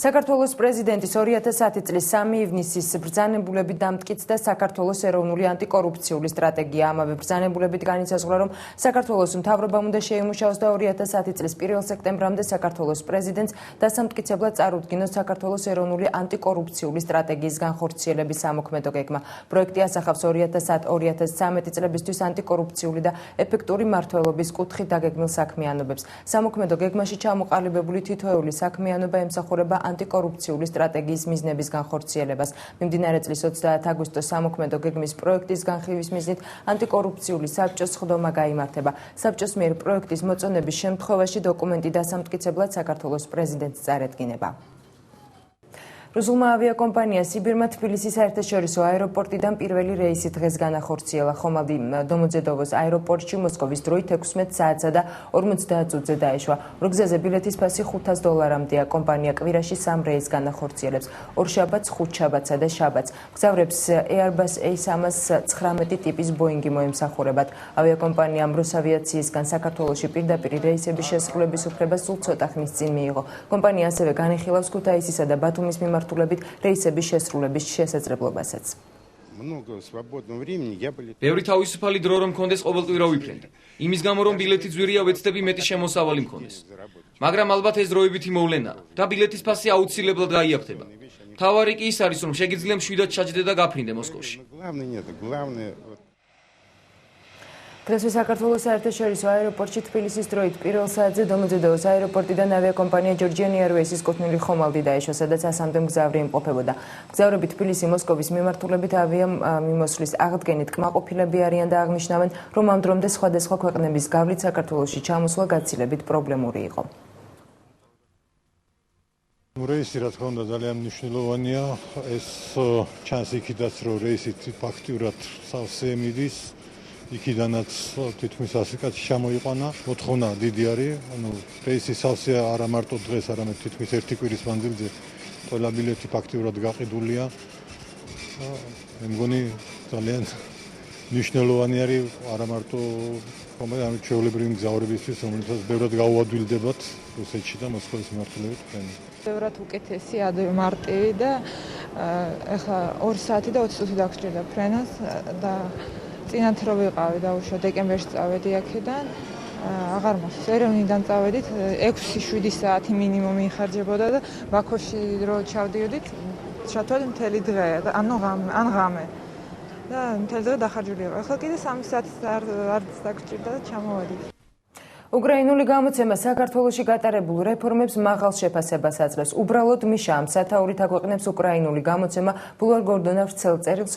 საქართველოს პრეზიდენტის 2010 წლის 3 ივნისის ბრძანებულებით დამტკიცდა საქართველოს ეროვნული ანტიკორუფციული სტრატეგია. ამავე ბრძანებულებით განისაზღვრა, რომ საქართველოს მთავრობამ უნდა შეიმუშაოს და 2010 წლის 1 სექტემბრამდე საქართველოს პრეზიდენტს დასამტკიცებლად წარუდგინოს საქართველოს ეროვნული ანტიკორუფციული სტრატეგიის განხორციელების სამოქმედო გეგმა. პროექტი ასახავს 2010-2013 წლებისთვის ანტიკორუფციული და ეფექტური მმართველობის კუთხით დაგეგმილ საქმიანობებს. სამოქმედო გეგმაში ჩამოყალიბებული თითოეული საქმიანობა ემსახურება ანტიკორუფციული სტრატეგიის მიზნების განხორციელებას. მიმდინარე წლის 30 აგვისტოს სამოქმედო გეგმის პროექტის განხილვის მიზნით ანტიკორუფციული საბჭოს სხდომა გაიმართება. საბჭოს მიერ პროექტის მოწონების შემთხვევაში დოკუმენტი დასამტკიცებლად საქართველოს პრეზიდენტს წარედგინება. რუსულმა ავიაკომპანია სიბირმა თბილისის საერთაშორისო აეროპორტიდან პირველი რეისი დღეს განახორციელა. ხომალდი დომოძედოვოს აეროპორტში მოსკოვის დროით 16 საათსა და 50 წუთზე დაეშვა. ორგზაზე ბილეთის ფასი $500-მდეა. კომპანია კვირაში 3 რეისს განახორციელებს. ორშაბათს, ხუთშაბათსა და შაბათს. მგზავრებს Airbus A319 ტიპის ბოინგი მოემსახურებათ. ავიაკომპანიამ როსავიაციისგან საქართველოში პირდაპირ რეისების შესრულების უფლება სულ ცოტა ხნის წინ მიიღო. კომპანია ასევე განიხილავს ქუთაისისა და ბათუმის მიმართულებით რეისების შესრულების შესაძლებლობასაც. ბევრი თავისუფალი დრო რომ მქონდეს ყოველკვირა ვიფრენდი. იმის გამო რომ ბილეთი ძვირია ვეცდები მეტი შემოსავალი მქონდეს. მაგრამ ალბათ ეს დროებითი მოვლენაა და ბილეთის ფასი აუცილებლად გაიაფთება. მთავარი კი ის არის, რომ შეგიძლია მშვიდად ჩაჯდე და გაფრინდე მოსკოვში. დღესვე საქართველოს საერთაშორისო აეროპორტში თბილისის დროით 1 საათზე დომოძედოვოს აეროპორტიდან ავიაკომპანია Georgian Airways-ის კუთვნილი ხომალდი დაეშვა, სადაც 100-მდე მგზავრი იმყოფებოდა. მგზავრები თბილისი-მოსკოვის მიმართულებით ავიამიმოსვლის აღდგენით კმაყოფილები არიან და აღნიშნავენ, რომ ამ დრომდე სხვადასხვა ქვეყნების გავლით საქართველოში ჩამოსვლა გაცილებით პრობლემური იყო. რეისი, რა თქმა უნდა, ძალიან მნიშვნელოვანია. ეს ჩანს იქიდაც, რომ რეისი ფაქტიურად სავსე მიდის. იქიდანაც თითქმის 100 კაცი ჩამოიყვანა. მოთხოვნა დიდი არის. რეისი სავსე არა მარტო დღეს, არამედ თითქმის 1 კვირის მანძილზე ყველა ბილეთი ფაქტიურად გაყიდულია. მე მგონი ძალიან მნიშვნელოვანი არის არა მარტო ჩვეულებრივი მგზავრებისთვის, რომლებსაც ბევრად გაუადვილდებათ რუსეთში და მოსკოვის მიმართულებით ფრენი. ბევრად უკეთესი, ადვე მარტივი და ეხლა 2 საათი და 20 წუთი დაგჭირდა ფრენას და წინათ რო ვიყავი და უშო დეკემბერში წავედი აქედან, აღარ მოსწონს. ერევნიდან წავედით 6-7 საათი მინიმუმი იხარჯებოდა და ბაქოში რო ჩავდიოდით, შათვალე მთელი დღე და ან ღამე. და მთელი დღე დახარჯული იყო. ახლა კიდე 3 საათი არც დაგჭირდა და ჩამოვედით. უკრაინული გამოცემა საქართველოში გატარებულ რეფორმებს მაღალ შეფასებას აძლევს. უბრალოდ მიშამ სათაურით აქვეყნებს უკრაინული გამოცემა ბულვარ გორდონა ვრცელ წერილს,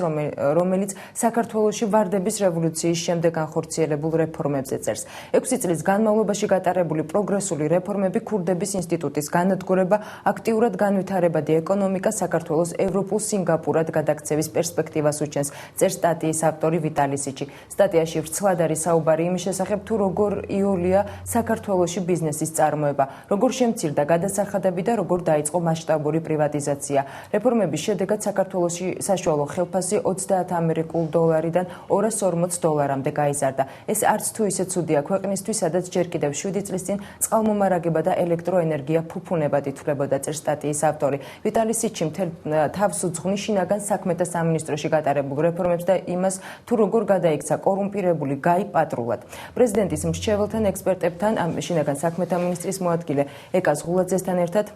რომელიც საქართველოში ვარდების რევოლუციის შემდეგ განხორციელებულ რეფორმებზე წერს. 6 წლის განმავლობაში გატარებული პროგრესული რეფორმები, ქურდების ინსტიტუტის განადგურება, აქტიურად განვითარებადი ეკონომიკა საქართველოს ევროპულ სინგაპურად გადაქცევის პერსპექტივას უჩენს, წერს სტატიის ავტორი ვიტალი სიჩი. სტატიაში ვრცლად არის საუბარი იმის შესახებ, თუ როგორ იოლია საქართველოში ბიზნესის წარმოება, როგორ შემცირდა გადასახადები და როგორ დაიწყო მასშტაბური პრივატიზაცია. რეფორმების შედეგად საქართველოში საშუალო ხელფასი $30-დან $240-მდე გაიზარდა. ეს არც თუ ისე ცუდია ქვეყნისთვის, სადაც ჯერ კიდევ 7 წლის წინ წყალმომარაგება და ელექტროენერგია ფუფუნებად ითვლებოდა, წერს სტატიის ავტორი. ვიტალი სიჩი თავს უძღვნის შინაგან საქმეთა სამინისტროში გატარებულ რეფორმებს და იმას, თუ როგორ გადაიქცა კორუმპირებული გაი პატრულად. პრეზიდენტის მრჩეველთან ექსპერტებთან, შინაგან საქმეთა მინისტრის მოადგილე ეკა ზღულაძესთან ერთად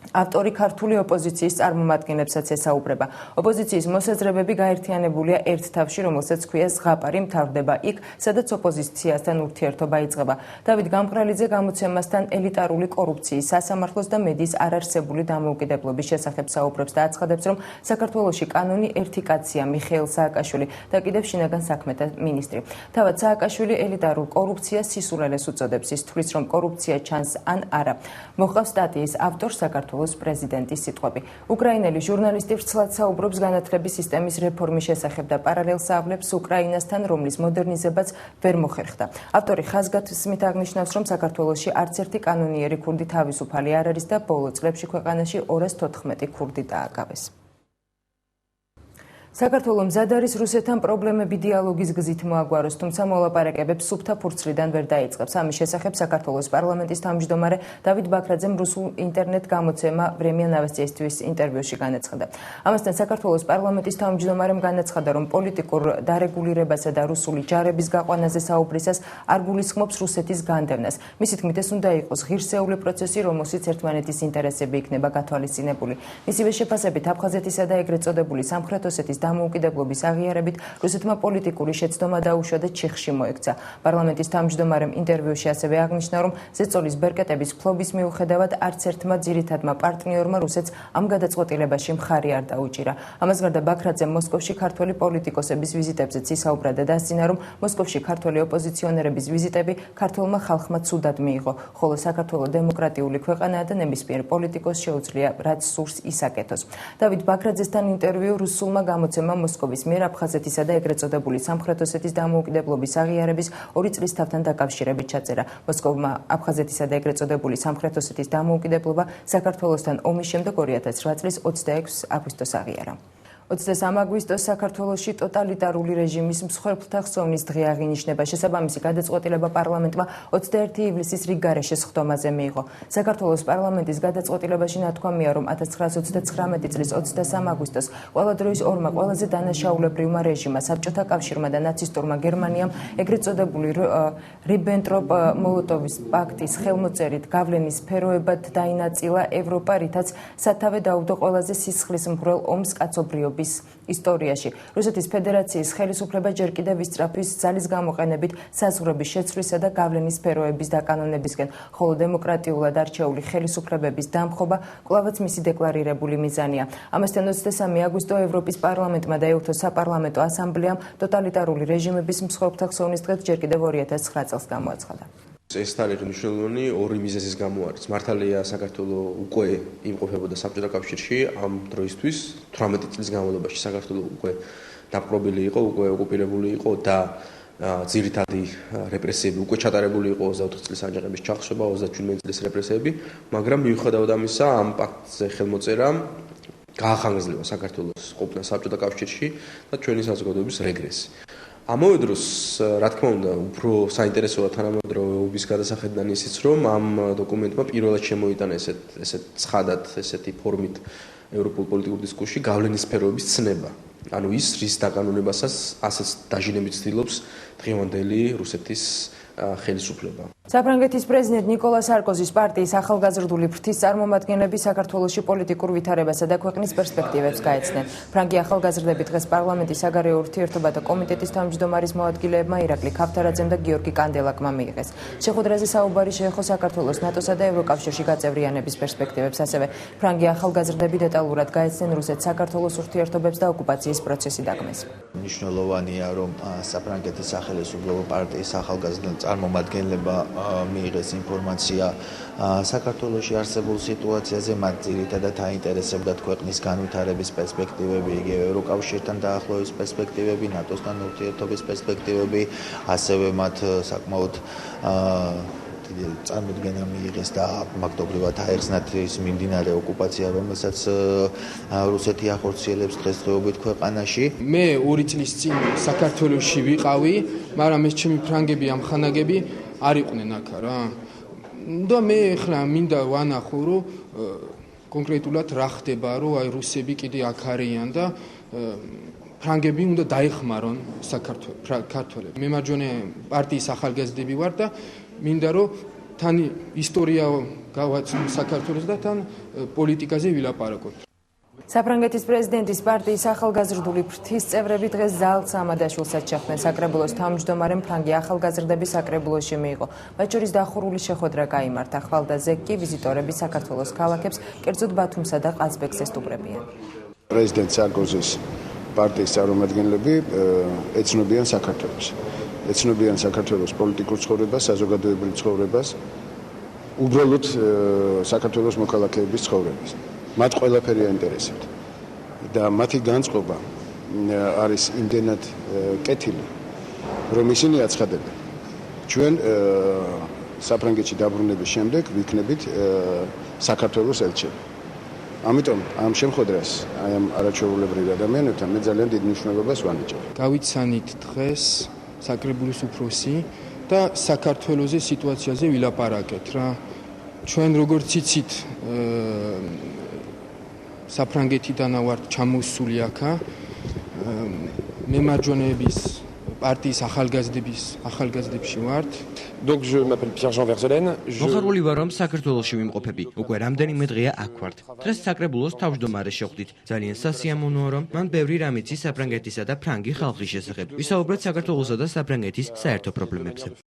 ავტორი ქართული ოპოზიციის წარმომადგენლებსაც ესაუბრება. ოპოზიციის მოსაზრებები გაერთიანებულია ერთ თავში, რომელსაც ქვია ზღაპარი, მთავრდება იქ, სადაც ოპოზიციასთან ურთიერთობა იწყება. დავით გამყრალიძე გამოცემასთან ელიტარული კორუფციის, სასამართლოს და მედიის არარსებული დამოუკიდებლობის შესახებ საუბრებს და აცხადებს, რომ საქართველოში კანონი ერთი კაცია, მიხეილ სააკაშვილი და კიდევ შინაგან საქმეთა მინისტრი. თავად სააკაშვილი ელიტარულ კორუფციას სისულელეს უწოდებს. ის თვლის, რომ კორუფცია ჩანს ან არა. მოჰყავს სტატიის ავტორს საქართველოს პრეზიდენტის სიტყვები. უკრაინელი ჟურნალისტი ვრცლად საუბრობს განათლების სისტემის რეფორმის შესახებ და პარალელს ავლებს უკრაინასთან, რომლის მოდერნიზებაც ვერ მოხერხდა. ავტორი ხაზგასმით აღნიშნავს, რომ საქართველოში არც ერთი კანონიერი ქურდი თავისუფალი არ არის და ბოლო წლებში ქვეყანაში 214 ქურდი დააკავეს. საქართველოს მზად არის რუსეთთან პრობლემები დიალოგის გზით მოაგვაროს, თუმცა მოლაპარაკებებს სუფთა ფურცლიდან ვერ დაიწყებს. ამის შესახებ საქართველოს პარლამენტის თავმჯდომარე დავით ბაქრაძემ რუსულ ინტერნეტ გამოცემა ვრემია ნოვოსტიისთვის ინტერვიუში განაცხადა. ამასთან საქართველოს პარლამენტის თავმჯდომარემ განაცხადა, რომ პოლიტიკურ დარეგულირებასა და რუსული ჯარების გაყვანაზე საუბრისას არ გულისხმობს რუსეთის განდევნას. მისი თქმით, ეს უნდა იყოს ღირსეული პროცესი, რომელშიც ერთმანეთის ინტერესები იქნება გათვალისწინებული. მისივე შეფასებით, აფხაზეთისა და ეგრეთ წოდებული სამხრეთ ოსეთის დამოუკიდებლობის აღიარებით რუსეთმა პოლიტიკური შეცდომა დაუშვა და ჩიხში მოექცა. პარლამენტის თავმჯდომარემ ინტერვიუში ასევე აღნიშნა, რომ ზეწოლის ბერკეტების ფლობის მიუხედავად არც ერთმა ძირითადმა პარტნიორმა რუსეთს ამ გადაწყვეტილებაში მხარი არ დაუჭირა. ამას გარდა ბაქრაძემ მოსკოვში ქართველი პოლიტიკოსების ვიზიტებზეც ისაუბრა და დასძინა, რომ მოსკოვში ქართველი ოპოზიციონერების ვიზიტები ქართველმა ხალხმა ცუდად მიიღო, ხოლო საქართველო დემოკრატიული ქვეყანაა და ნებისმიერ პოლიტიკოსს შეუძლია რაც სურს ისაკეთოს. დავით ბაქრაძესთან ინტერვიუ რუსულმა გამოცემა მოსკოვის მიერ აფხაზეთისა და ეგრეთ წოდებული სამხრეთ ოსეთის დამოუკიდებლობის აღიარების 2 წლის თავთან დაკავშირებით ჩაწერა. მოსკოვმა აფხაზეთისა და ეგრეთ წოდებული სამხრეთ ოსეთის დამოუკიდებლობა საქართველოსთან ომის შემდეგ 2008 წლის 26 აგვისტოს აღიარა. 23 აგვისტოს საქართველოში ტოტალიტარული რეჟიმის მსხვერპლთა ხსოვნის დღე აღინიშნება. შესაბამისი გადაწყვეტილება პარლამენტმა 21 ივლისის რიგ გარეშე სხდომაზე მიიღო. საქართველოს პარლამენტის გადაწყვეტილებაში ნათქვამია, რომ 1939 წლის 23 აგვისტოს ყველა დროის ორმა ყველაზე დანაშაულებრივმა რეჟიმმა, საბჭოთა კავშირმა და ნაცისტურმა გერმანიამ ეგრეთ წოდებული რიბენტროპ-მოლოტოვის პაქტის ხელმოწერით გავლენის სფეროებად დაინაწილა ევროპა, რითაც სათავე დაუდო ყველაზე სისხლისმღვრელ ომს კაცობრიობის ისტორიაში. რუსეთის ფედერაციის ხელისუფლება ჯერ კიდევ ისწრაფვის ძალის გამოყენებით საზღვრების შეცვლისა და გავლენის სფეროების დაკანონებისკენ, ხოლო დემოკრატიულად არჩეული ხელისუფლებების დამხობა კვლავაც მისი დეკლარირებული მიზანია. ამასთან 23 აგვისტო ევროპის პარლამენტმა და ეუთოს საპარლამენტო ასამბლეამ ტოტალიტარული რეჟიმების მსხვერპლთა ხსოვნის დღეს ჯერ კიდევ 2009 წელს გამოაცხადა. ეს თარიღი მნიშვნელოვანი ორი მიზეზის გამო არის. მართალია საქართველოს უკვე იმყოფებოდა საბჭოთა კავშირში ამ დროისთვის 18 წლის განმავლობაში საქართველოს უკვე დაპყრობილი იყო, უკვე ოკუპირებული იყო და ძირითადი რეპრესიები უკვე ჩატარებული იყო 24 წლის აჯანყების ჩახშობა, 37 წლის რეპრესიები, მაგრამ მიუხედავად ამისა ამ პაქტზე ხელმოწერამ გაახანგრძლივა საქართველოს ყოფნა საბჭოთა კავშირში და ჩვენი საზოგადოების რეგრესი. ამავე დროს, რა თქმა უნდა, უფრო საინტერესოა თანამედროვეობის გადასახედიდან ისიც, რომ ამ დოკუმენტმა პირველად შემოიტანა ესეთ ცხადად, ესეთი ფორმით ევროპულ პოლიტიკურ დისკურსში გავლენის სფეროების ცნება. ანუ ის, რის დაკანონებასაც ასეც დაჟინებით ცდილობს დღევანდელი რუსეთის ხელისუფლება. საფრანგეთის პრეზიდენტ ნიკოლა სარკოზის პარტიის ახალგაზრდული ფრთის წარმომადგენლები საქართველოში პოლიტიკურ ვითარებასა და ქვეყნის პერსპექტივებს გაეცნენ. ფრანგი ახალგაზრდები დღეს პარლამენტის საგარეო ურთიერთობათა კომიტეტის თავმჯდომარის მოადგილეებმა ირაკლი ქავთარაძემ და გიორგი კანდელაკმა მიიღეს. შეხვედრაზე საუბარი შეეხო საქართველოს ნატოსა და ევროკავშირში გაწევრიანების პერსპექტივებს, ასევე ფრანგი ახალგაზრდები დეტალურად გაეცნენ რუსეთს საქართველოს ურთიერთობებს და ოკუპაციის პროცესი დაგმეს. მნიშვნელოვანია, რომ საფრანგეთის სახელმწიფო პარტიის ახალგაზრდა წარმომადგენლებმა მიიღეს ინფორმაცია საქართველოში არსებულ სიტუაციაზე, მათ ძირითადად აინტერესებდათ ქვეყნის განვითარების პერსპექტივები, იგივე ევროკავშირთან დაახლოების პერსპექტივები, ნატოსთან ურთიერთობის პერსპექტივები, ასევე მათ საკმაოდ წარმოდგენა მიიღეს და მაგდობრივად აეხსნათ ის მიმდინარე ოკუპაცია, რომელსაც რუსეთი ახორციელებს დღესდღეობით ქვეყანაში. მე 2 წლის წინ საქართველოში ვიყავი, მაგრამ ეს ჩემი ფრანგები ამხანაგები არ იყვნენ აქ რა. და მე ახლა მინდა ვანახო, რომ კონკრეტულად რა ხდება, რომ აი რუსები კიდე აქ არიან და ფრანგები უნდა დაეხმარონ საქართველოს. მე მარჯვენა პარტიის ახალგაზრდები ვარ და მინდა რომ თან ისტორია გავაცნო საქართველოს და თან პოლიტიკაზე ვილაპარაკოთ. საფრანგეთის პრეზიდენტის პარტიის ახალგაზრდული ფრთის წევრები დღეს ზალ სამადაშვილსაც შეხვდნენ. საკრებულოს თავმჯდომარემ ფრანგი ახალგაზრდები საკრებულოში მიიღო. მათ შორის დახურული შეხვედრა გაიმართა. ხვალდაზე კი ვიზიტორები საქართველოს ქალაქებს, კერძოდ ბათუმსა და ყაზბეგს ესტუმრებიან. პრეზიდენტ სარკოზის პარტიის წარმომადგენლები ეცნობიან საქართველოს. ეცნობიან საქართველოს პოლიტიკურ ცხოვრებას, საზოგადოებრივ ცხოვრებას, უბრალოდ საქართველოს მოქალაქეების ცხოვრებას. მათ ყველაფერი აინტერესებთ და მათი განწყობა არის იმდენად კეთილი, რომ ისინი აცხადებენ. ჩვენ საფრანგეთში დაბრუნების შემდეგ ვიქნებით საქართველოს ელჩები. ამიტომ ამ შემთხვევას აი ამ არაჩვეულებრივ ადამიანებთან მე ძალიან დიდ მნიშვნელობას ვანიჭებ. გავიცანით დღეს საკრებულოს უფროსი და საქართველოს სიტუაციაზე ვილაპარაკეთ რა. ჩვენ როგორც იცით საფრანგეთიდან ვართ ჩამოსული აქა მემარჯვენეების პარტიის ახალგაზრდებში ვართ. Donc je m'appelle Pierre-Jean Verzelen. მოხარული ვარ, რომ საქართველოში ვიმყოფები. უკვე რამდენიმე დღეა აქ ვართ. დღეს საკრებულოს თავმჯდომარეს შეხვდით. ძალიან სასიამოვნოა, რომ მან ბევრი რამ იცის საფრანგეთისა და ფრანგი ხალხის შესახებ. ვისაუბრეთ საქართველოსა და საფრანგეთის საერთო პრობლემებზე.